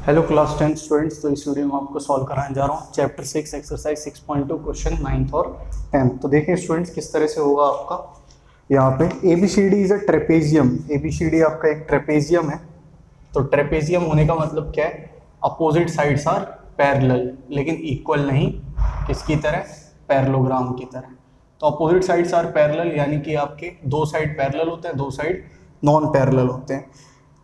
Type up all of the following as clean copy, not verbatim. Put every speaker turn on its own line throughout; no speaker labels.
Hello class 10 students. तो इस video में आपको सॉल्व कराने जा रहा हूँ चैप्टर 6 एक्सरसाइज 6.2 क्वेश्चन 9th और 10th। तो देखिए स्टूडेंट्स किस तरह से होगा आपका। यहाँ पे ABCD is a trapezium. ABCD आपका एक ट्रेपेजियम है। तो ट्रेपेजियम होने का मतलब क्या है? अपोजिट साइड्स आर पैरेलल, लेकिन इक्वल नहीं। किसकी तरह? पैरेललोग्राम की तरह। तो अपोजिट साइड्स आर पैरेलल यानी कि आपके दो साइड पैरेलल होते हैं, दो साइड नॉन पैरेलल होते हैं।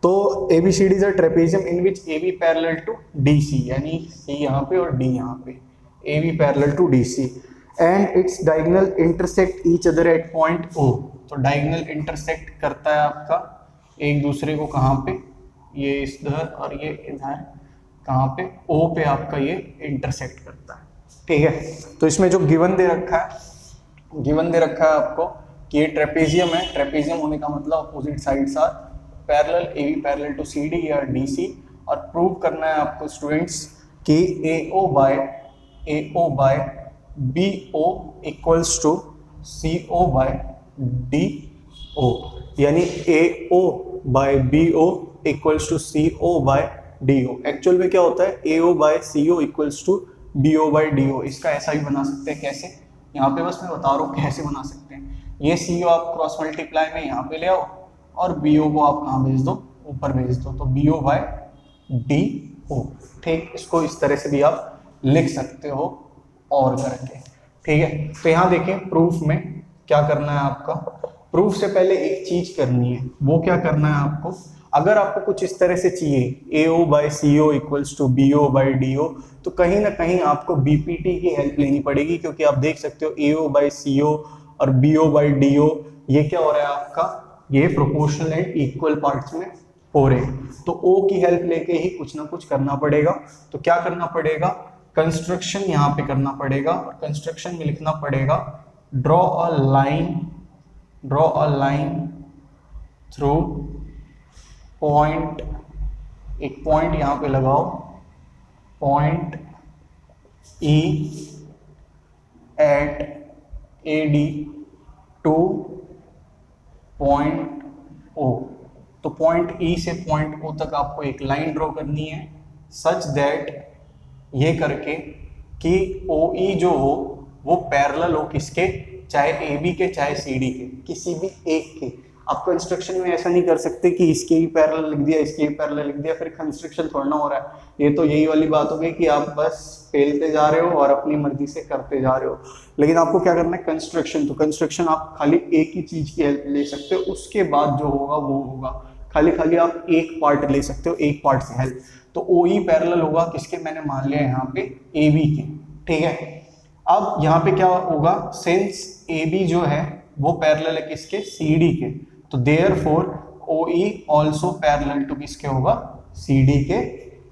तो ABCD is a trapezium in which AB parallel to DC, यानी C यहाँ पे और D यहाँ पे, AB parallel to DC and its diagonal intersect each other at point O। तो डायगोनल इंटरसेक्ट करता है आपका एक दूसरे को कहाँ पे? ये इधर और ये इधर, कहाँ पे? O पे आपका ये इंटरसेक्ट करता है। ठीक है, तो इसमें जो गिवन दे रखा है आपको कि ये ट्रेपेजियम है। ट्रेपेजियम होने का मतलब opposite sides are parallel, AB parallel to CD या DC। और प्रूव करना है आपको स्टूडेंट्स कि AO by BO equals to CO by DO, यानी AO by BO equals to CO by DO। Actual में क्या होता है? AO by CO equals to BO by DO। इसका ऐसा भी बना सकते हैं। कैसे? यहाँ पे बस मैं बता रहा हूँ कैसे बना सकते हैं। ये CO आप क्रॉस मल्टीप्लाई में यहाँ पे ले आओ और BO को आप कहाँ भेज दो? ऊपर भेज दो। तो BO बाय DO। ठीक, इसको इस तरह से भी आप लिख सकते हो और करके। ठीक है, तो यहाँ देखिए प्रूफ में क्या करना है आपका। प्रूफ से पहले एक चीज करनी है। वो क्या करना है आपको? अगर आपको कुछ इस तरह से चाहिए AO by CO equals to BO by DO, तो कहीं ना कहीं आपको BPT की हेल्प लेनी पड़ेगी, क्योंकि आप देख सकते हो AO बाय CO और BO बाय DO ये क्या हो रहा है आपका? ये प्रोपोर्शनल एंड इक्वल पार्ट्स में हो रहे हैं। तो O की हेल्प लेके ही कुछ ना कुछ करना पड़ेगा। तो क्या करना पड़ेगा? कंस्ट्रक्शन यहाँ पे करना पड़ेगा। और कंस्ट्रक्शन में लिखना पड़ेगा draw a line through point, एक पॉइंट यहाँ पे लगाओ, point E at AD to point O। तो पॉइंट E से पॉइंट O तक आपको एक लाइन ड्रॉ करनी है, सच दैट ये करके कि OE जो हो वो पैरेलल हो किसके? चाहे AB के चाहे CD के, किसी भी एक के। आप कंस्ट्रक्शन में ऐसा नहीं कर सकते कि इसके ही पैरेलल लिख दिया, इसके ही पैरेलल लिख दिया, फिर कंस्ट्रक्शन थोड़ा ना हो रहा है। ये तो यही वाली बात हो गई कि आप बस फेलते जा रहे हो और अपनी मर्जी से करते जा रहे हो। लेकिन आपको क्या करना है? कंस्ट्रक्शन। तो कंस्ट्रक्शन आप खाली एक ही चीज की हेल्प ले सकते हो, उसके बाद जो होगा वो होगा। खाली आप एक पार्ट ले सकते हो, एक पार्ट से हेल्प। तो OE पैरेलल होगा किसके? मैंने मान लिया यहाँ पे AB के। ठीक है, अब यहाँ पे क्या होगा? सिंस AB जो है वो पैरेलल है किसके? CD के। तो therefore OE also parallel to किसके होगा? CD के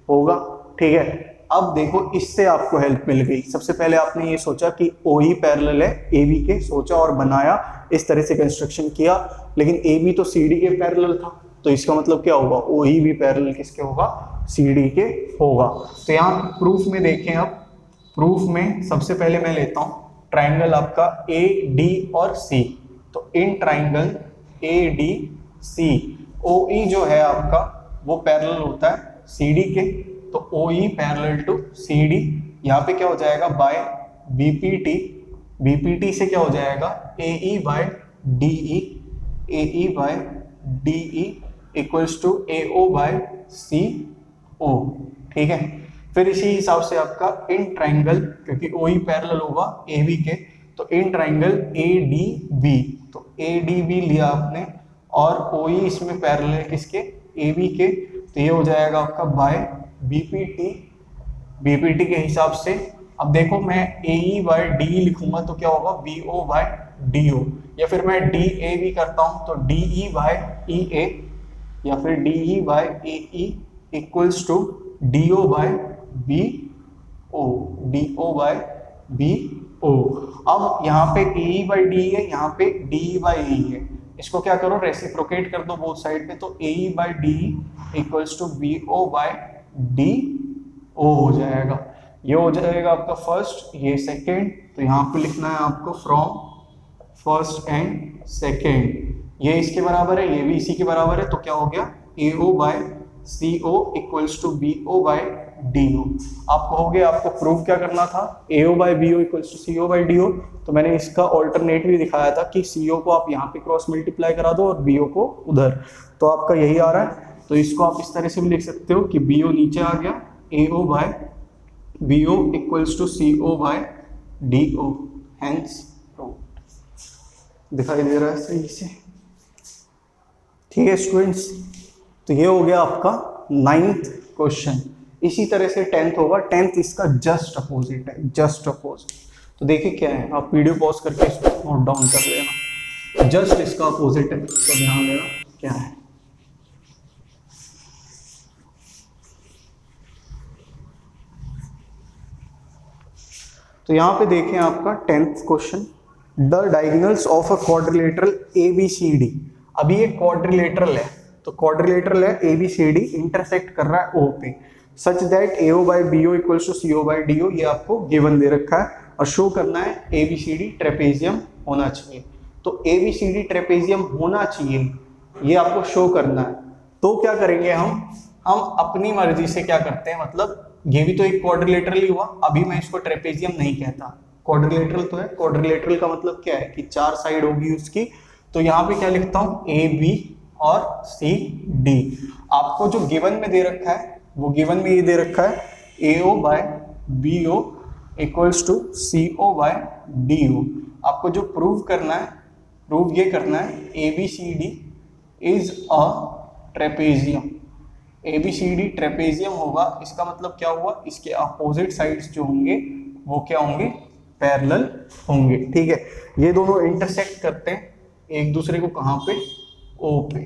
होगा। ठीक है, अब देखो इससे आपको हेल्प मिल गई। सबसे पहले आपने ये सोचा कि OE पैरेलल है AB के, सोचा और बनाया, इस तरह से कंस्ट्रक्शन किया। लेकिन AB तो CD के पैरेलल था, तो इसका मतलब क्या होगा? OE भी पैरेलल किसके होगा? CD के होगा। तो यहाँ प्रूफ में देखें। अब प्रूफ में सबसे पहले मैं लेता हूं ट्राइंगल आपका AD और C। तो इन ट्राइंगल ADC OE जो है आपका वो पैरेलल होता है CD के। तो OE पैरेलल टू CD, यहाँ पे क्या हो जाएगा? बाय BPT से क्या हो जाएगा? AE by DE equals to AO by CO। ठीक है, फिर इसी हिसाब से आपका इन ट्राइंगल, क्योंकि OE पैरेलल होगा AB के, तो इन ट्राइंगल ADB। तो ADB लिया आपने और OE इसमें पैरेलल है किसके? AB के। तो ये हो जाएगा आपका बाय BPT के हिसाब से। अब देखो मैं AE बाय DE लिखूंगा तो क्या होगा? BO by DO। या फिर मैं DA भी करता हूं तो DE बाय EA, या फिर DE by AE equals to DO by BO। अब यहाँ पे AE बाई DE है, यहाँ पे DE बाई AE है। इसको क्या करो? रेसिप्रोकेट कर दो बोथ साइड पे। तो AE by DE equals to BO by DO हो जाएगा। ये हो जाएगा आपका फर्स्ट, ये सेकेंड। तो यहाँ पे लिखना है आपको फ्रॉम फर्स्ट एंड सेकेंड। ये इसके बराबर है, ये भी इसी के बराबर है। तो क्या हो गया? AO by CO equals to BO by DO। आप कहोगे आपको प्रूव क्या करना था, AO by BO equals to CO by DO, तो मैंने इसका ऑल्टरनेटिव दिखाया था कि CO को आप यहाँ पे क्रॉस मल्टीप्लाई करा दो और BO को उधर, तो आपका यही आ रहा है। तो इसको आप इस तरह से भी लिख सकते हो कि BO नीचे आ गया, AO by BO equals to CO by DO, hence दिखाई दे रहा है सही से। ठीक है स्टूडेंट्स, तो ये हो गया आपका 9th क्वेश्चन। इसी तरह से 10th होगा, 10th इसका जस्ट अपोजिट है, जस्ट अपोजिट। तो देखिए क्या है, आप वीडियो पॉज करके इसको नोट डाउन कर लेना, जस्ट इसका अपोजिट है, तो ध्यान देना क्या है। तो यहाँ पे देखें आपका 10th question, the diagonals of a quadrilateral ABCD। अभी ये क्वाड्रिलेटरल है, तो क्वाड्रिलेटरल है ABCD, इंटरसेक्ट कर रहा है O पे, such that AO by BO equals to CO by DO, ये आपको गिवन दे रखा है, और शो करना है ABCD ट्रेपेजियम होना चाहिए। तो ABCD ट्रेपेजियम होना चाहिए, ये आपको शो करना है। तो क्या करेंगे हम अपनी मर्जी से क्या करते हैं, मतलब ये भी तो एक क्वाड्रिलेटरल ही हुआ, अभी मैं इसको ट्रेपेजियम नहीं कहता, क्वाड्रिलेटरल तो है। क्वाड्रिलेटरल का मतलब क्या है कि 4 साइड होगी उसकी, तो यहाँ पे क्या लिखता हूँ AB और CD। आपको जो गिवन में दे रखा है, वो गिवन में ये दे रखा है AO by BO equals to CO by DO। आपको जो प्रूव करना है, प्रूव ये करना है ABCD is a trapezium. ABCD trapezium होगा, इसका मतलब क्या हुआ, इसके अपोजिट साइड्स जो होंगे वो क्या होंगे, पैरेलल होंगे। ठीक है, ये दोनों इंटरसेक्ट करते हैं एक दूसरे को कहाँ पे, O पे।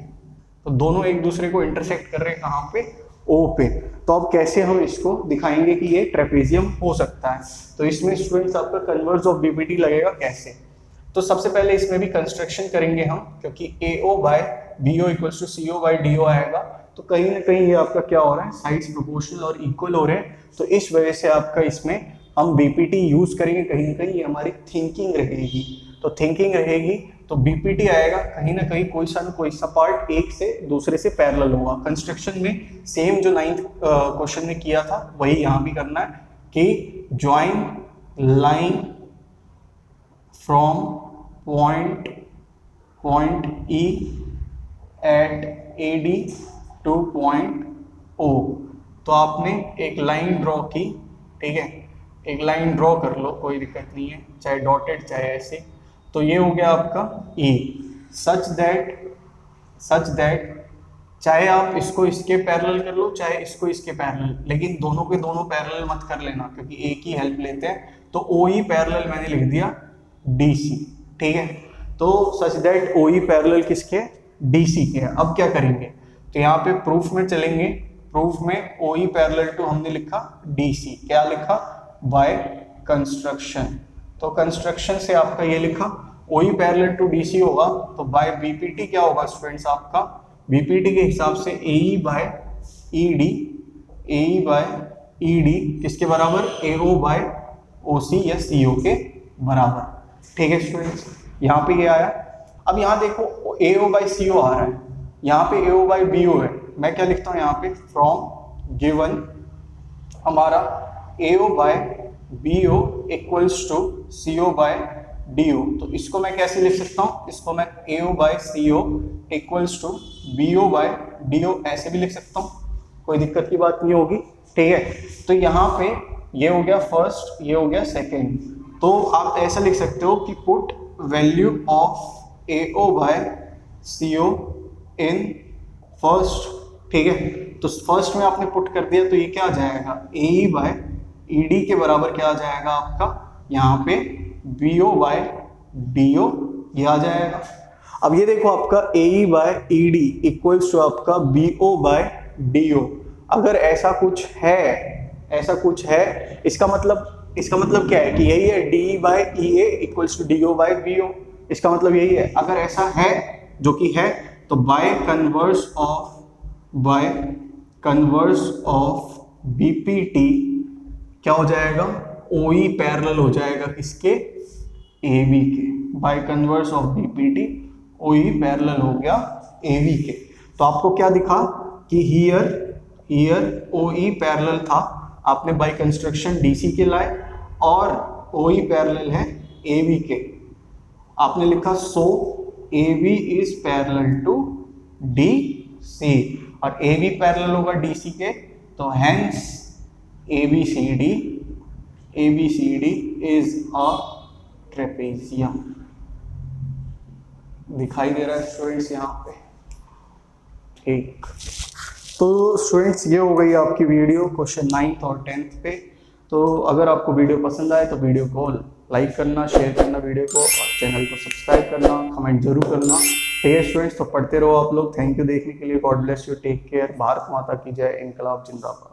तो दोनों एक दूसरे को इंटरसेक्ट कर रहे हैं कहाँ पे, O पे। तो अब कैसे हम इसको दिखाएंगे कि ये ट्रेपेजियम हो सकता है। तो इसमें स्टूडेंट्स आपका कन्वर्स ऑफ BPT लगेगा कैसे। तो सबसे पहले इसमें भी कंस्ट्रक्शन करेंगे हम, क्योंकि AO by BO equals to CO by DO आएगा, तो कहीं ना कहीं ये आपका क्या हो रहा है, साइड्स प्रोपोर्शनल और इक्वल हो रहे हैं। तो इस वजह से आपका इसमें हम BPT यूज करेंगे, कहीं ना कहीं ये हमारी थिंकिंग रहेगी। तो थिंकिंग रहेगी तो BPT आएगा, कहीं ना कहीं कोई सा पार्ट एक से दूसरे से पैरेलल होगा। कंस्ट्रक्शन में सेम जो 9th क्वेश्चन में किया था वही यहाँ भी करना है कि join line from point E at AD to point O। तो आपने एक लाइन ड्रॉ की, ठीक है, एक लाइन ड्रॉ कर लो, कोई दिक्कत नहीं है, चाहे डॉटेड चाहे ऐसे। तो ये हो गया आपका E, सच दैट चाहे आप इसको इसके पैरेलल कर लो, चाहे इसको इसके पैरेलल, लेकिन दोनों के दोनों पैरेलल मत कर लेना, क्योंकि एक ही हेल्प लेते हैं। तो OE पैरेलल मैंने लिख दिया DC, ठीक है। तो सच दैट OE पैरेलल किसके, DC के। अब क्या करेंगे, तो यहाँ पे प्रूफ में चलेंगे, प्रूफ में OE पैरेलल टू हमने लिखा DC, क्या लिखा, बाय कंस्ट्रक्शन। तो कंस्ट्रक्शन से आपका ये लिखा OE पैरेलल टू DC होगा, तो बाय BPT क्या होगा स्टूडेंट्स, आपका BPT के हिसाब से AE बाय ED किसके बराबर, AO बाय OC या CO के बराबर। ठीक है स्टूडेंट्स, यहाँ पे ये आया। अब यहाँ देखो AO बाय CO आ रहा है, यहाँ पे AO बाय BO है, मैं क्या लिखता हूँ यहाँ पे, फ्रॉम गिवन हमारा AO by BO equals to CO by DO। तो इसको मैं कैसे लिख सकता हूँ, इसको मैं AO by CO equals to BO by DO ऐसे भी लिख सकता हूँ, कोई दिक्कत की बात नहीं होगी। ठीक है, तो यहाँ पे ये हो गया फर्स्ट, ये हो गया सेकेंड। तो आप ऐसा लिख सकते हो कि put value of AO by CO in first. ठीक है, तो फर्स्ट में आपने पुट कर दिया, तो ये क्या आ जाएगा, AE बाय ED के बराबर क्या आ जाएगा आपका, यहाँ पे BO बाय DO ये आ जाएगा। अब ये देखो आपका AE by ED equals to आपका BO बाय DO। अगर ऐसा कुछ है, इसका मतलब क्या है कि यही है, DE by EA equals to DO by BO, इसका मतलब यही है। अगर ऐसा है, जो कि है, तो बाय कन्वर्स ऑफ BPT क्या हो जाएगा, OE पैरेलल हो जाएगा किसके, AB के। By converse of BPT OE parallel हो गया AB के। तो आपको क्या दिखा कि हियर ईयर ओ ई पैरेलल था, आपने बाय कंस्ट्रक्शन डी सी के लाए और ओ ई पैरेलल है ए बी के, आपने लिखा so A B is parallel to D C, और ए बी पैरेलल होगा डी सी के, तो hence A B C D is a trapezium. दिखाई दे रहा है स्टूडेंट्स यहाँ पे? ठीक, तो स्टूडेंट्स ये हो गई आपकी वीडियो क्वेश्चन 9th और 10th पे। तो अगर आपको वीडियो पसंद आए तो वीडियो को लाइक करना, शेयर करना वीडियो को, और चैनल को सब्सक्राइब करना, कमेंट जरूर करना। ठीक है स्टूडेंट्स, तो पढ़ते रहो आप लोग। थैंक यू देखने के लिए। God bless you, take care. Bharat माता की जय, इनकलाब जिंदाबाद।